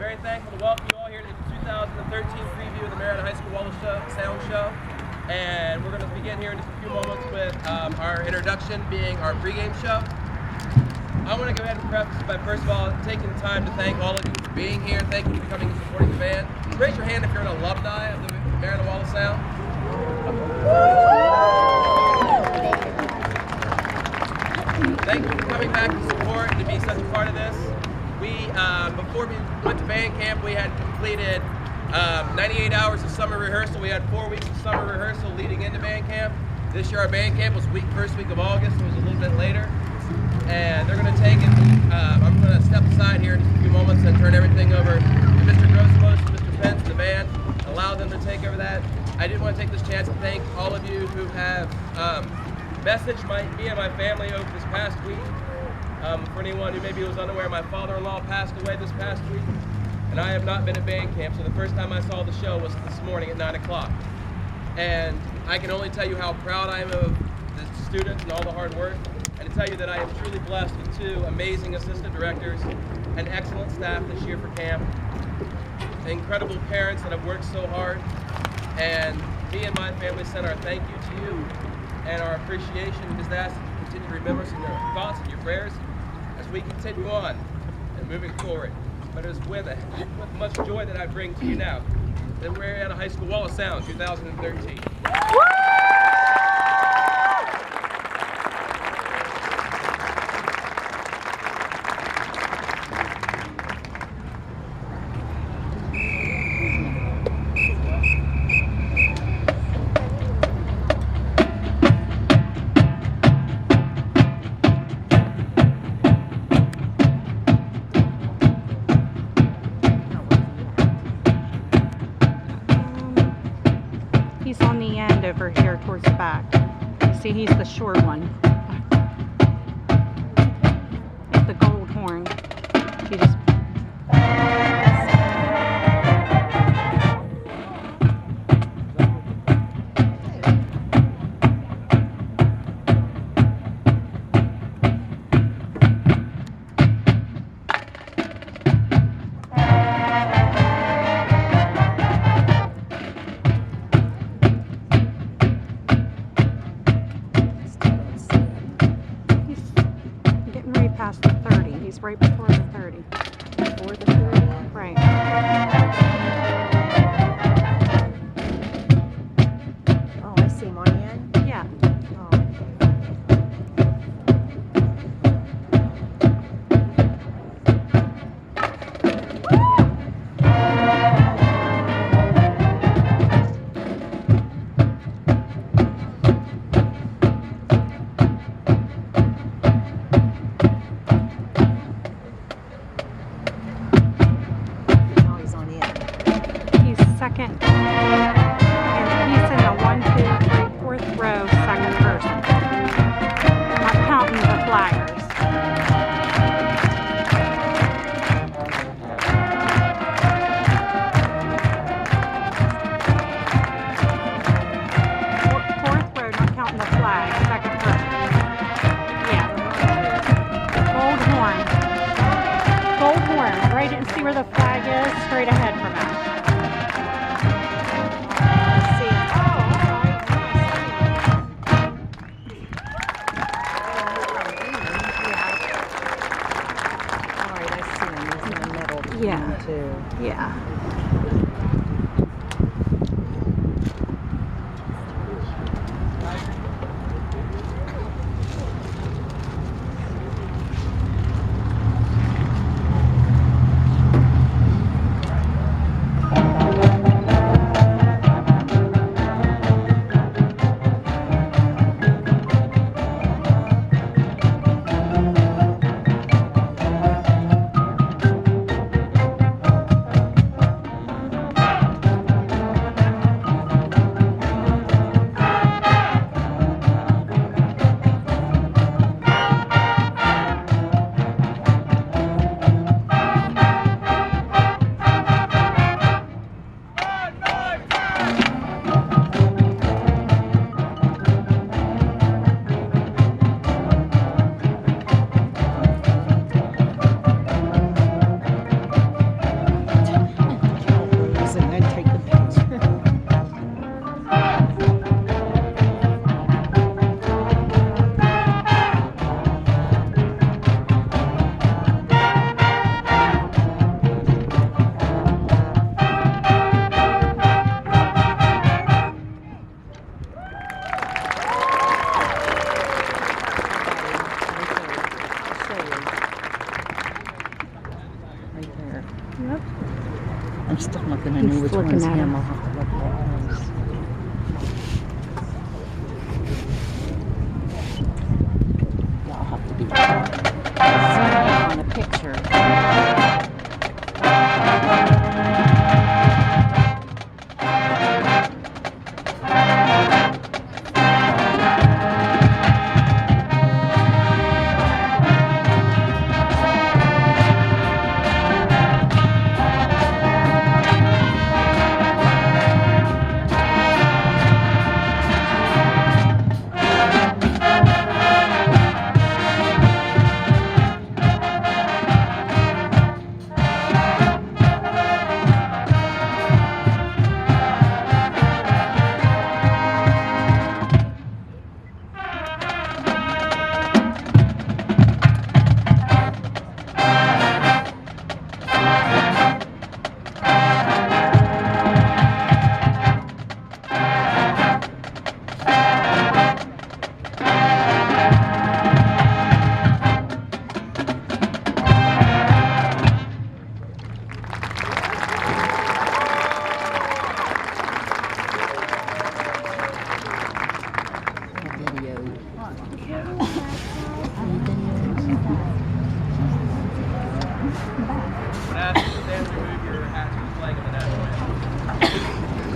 very thankful to welcome you all here to the 2013 preview of the Marietta High School Wall of Sound Show. And we're going to begin here in just a few moments with our introduction being our pregame show. I want to go ahead and preface by first of all taking the time to thank all of you for being here. Thank you for coming and supporting the band. Raise your hand if you're an alumni of the Marietta Wall of Sound. Thank you for coming back to support and to be such a part of this. Before we went to band camp, we had completed 98 hours of summer rehearsal. We had 4 weeks of summer rehearsal leading into band camp. This year our band camp was first week of August, so it was a little bit later. And they're going to take it, I'm going to step aside here in just a few moments and turn everything over to Mr. Grossmos and Mr. Pence, the band, allow them to take over that. I did want to take this chance to thank all of you who have messaged me and my family over this past week. For anyone who maybe was unaware, my father-in-law passed away this past week, and I have not been at band camp, so the first time I saw the show was this morning at 9 o'clock. And I can only tell you how proud I am of the students and all the hard work, and to tell you that I am truly blessed with 2 amazing assistant directors and excellent staff this year for camp, incredible parents that have worked so hard, and me and my family send our thank you to you and our appreciation, and just ask that you continue to remember us in your thoughts and your prayers as we continue on and moving forward. But it is with much joy that I bring to you now the Marietta High School Wall of Sound 2013. He's on the end over here towards the back. You see, he's the short one. It's the gold horn. He just... past the 30. He's right before the 30. Before the 30? Right. Oh, I see. Marietta? Yeah. Second, and he's in the 1, 2, 3, 4th row, second person. Not counting the flaggers. Fourth row, not counting the flag, second person. Yeah. Gold horn. Gold horn. Right, and see where the flag is? Straight ahead from us. Yeah. Yeah. Yep. I'm still not gonna He's know which looking one's at him. him. I'll have to look at those. Yeah, I'll have to be zoom in on a picture. When asked to stand, remove your hat to the flag of the national anthem.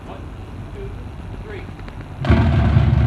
One, two, three.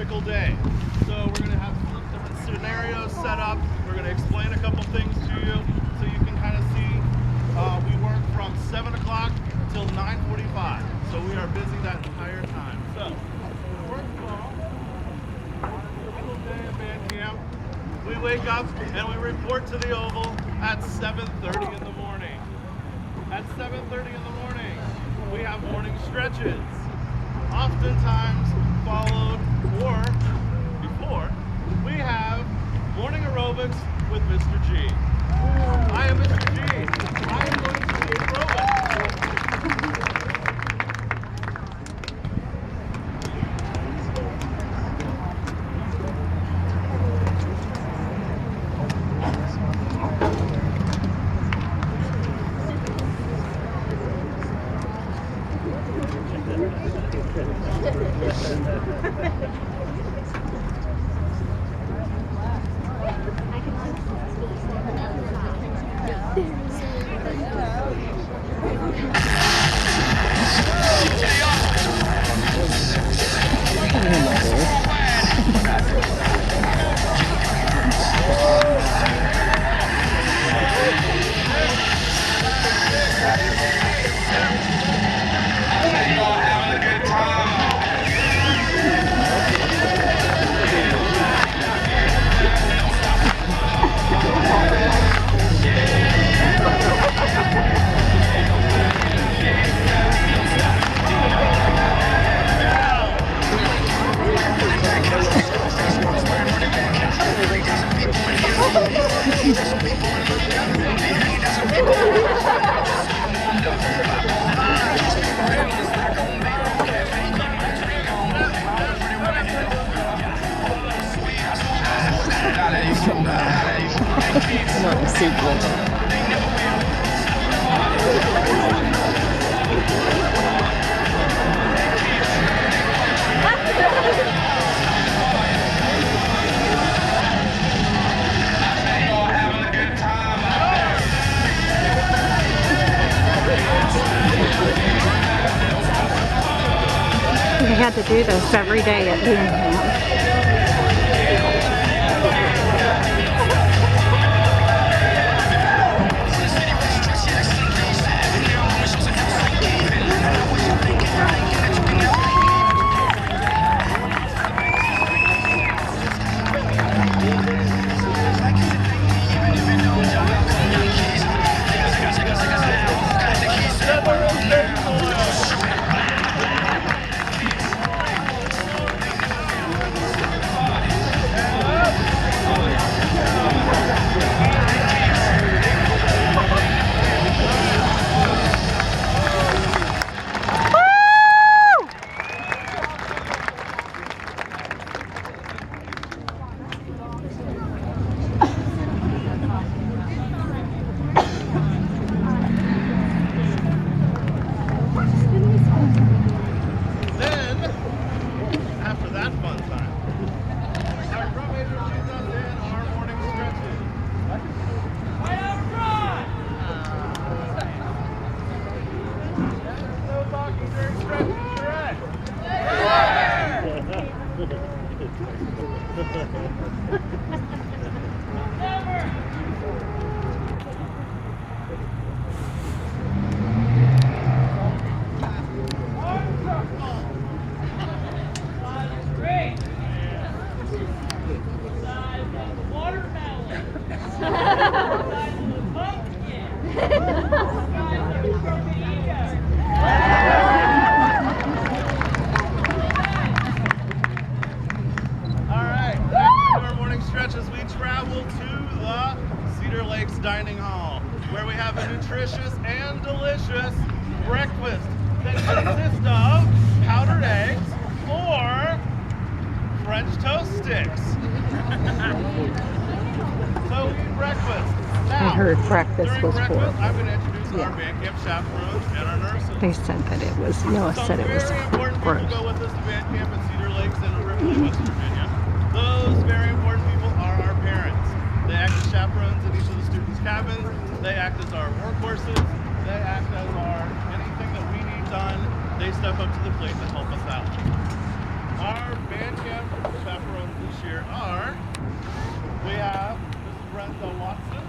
typical day. So we're going to have some different scenarios set up. We're going to explain a couple things to you so you can kind of see. We work from 7 o'clock till 9:45. So we are busy that entire time. So first of all, typical day at band camp. We wake up and we report to the Oval at 7:30 in the morning. At 7:30 in the morning, we have morning stretches. Oftentimes followed or before, we have morning aerobics with Mr. G. I am Mr. G. I am going to be aerobics. Not the sequel. They had to do this every day at band camp. Dining hall, where we have a nutritious and delicious breakfast that consists of powdered eggs or French toast sticks. So we eat breakfast. Now, I heard breakfast during was breakfast, horrible. I'm going to introduce our band camp chaperones and our nurses. They said that it was, Noah said it was Some very important people gross. go with us to band camp at Cedar Lakes and Ripley, West Virginia. Those very important people are our parents. They act as chaperones in each of the students' cabins. They act as our workhorses. They act as our anything that we need done. They step up to the plate to help us out. Our band camp chaperones this year are, we have Mrs. Brenda Watson,